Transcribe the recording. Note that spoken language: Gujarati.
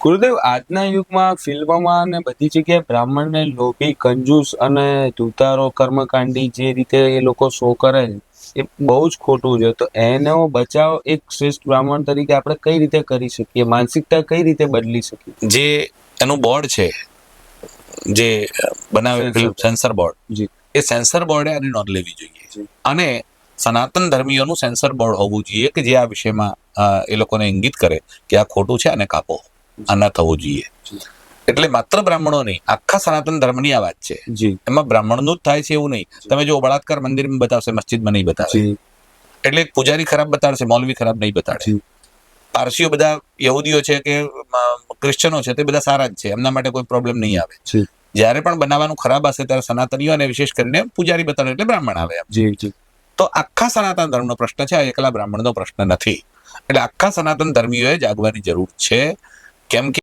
ગુરુદેવ, આજના યુગમાં ફિલ્મોમાં અને બધી જગ્યાએ બ્રાહ્મણને લોભી, કંજૂસ અને ધૂતારો, કર્મકાંડી જે રીતે એ લોકો શો કરે છે એ બહુ જ ખોટું છે. તો એનો બચાવ એક શ્રેષ્ઠ બ્રાહ્મણ તરીકે આપણે કઈ રીતે કરી શકીએ? માનસિકતા કઈ રીતે બદલી શકીએ? જે એનું બોર્ડ છે, જે બનાવે ફિલ્મ સેન્સર બોર્ડ, જી એ સેન્સર બોર્ડે આની નોંધ લેવી જોઈએ. અને સનાતન ધર્મીઓનું સેન્સર બોર્ડ હોવું જોઈએ કે જે આ વિષયમાં એ લોકોને ઇંગિત કરે કે આ ખોટું છે અને કાપો, આ ન થવું જોઈએ. એટલે માત્ર બ્રાહ્મણો નહીં, આખા સનાતન ધર્મની આ વાત છે. જી એમાં બ્રાહ્મણનું જ થાય છે એવું નહીં. તમે જો બળાત્કાર મંદિરમાં બતાવશે, મસ્જિદમાં નહીં બતાવે. જી એટલે પૂજારી ખરાબ બતાડશે, મૌલવી ખરાબ નહીં બતાડે. જી પારસીઓ બધા યહૂદીઓ છે કે ક્રિશ્ચનો છે તે બધા સારા જ છે, એમના માટે કોઈ પ્રોબ્લેમ નહીં આવે. જી જ્યારે પણ બનાવવાનું ખરાબ હશે ત્યારે સનાતનીઓ અને વિશેષ કરીને પૂજારી બતાવે એટલે બ્રાહ્મણ આવે. જી જી તો આખા સનાતન ધર્મનો પ્રશ્ન છે, આ એકલા બ્રાહ્મણનો પ્રશ્ન નથી. એટલે આખા સનાતન ધર્મીઓએ જાગવાની જરૂર છે. કેમ કે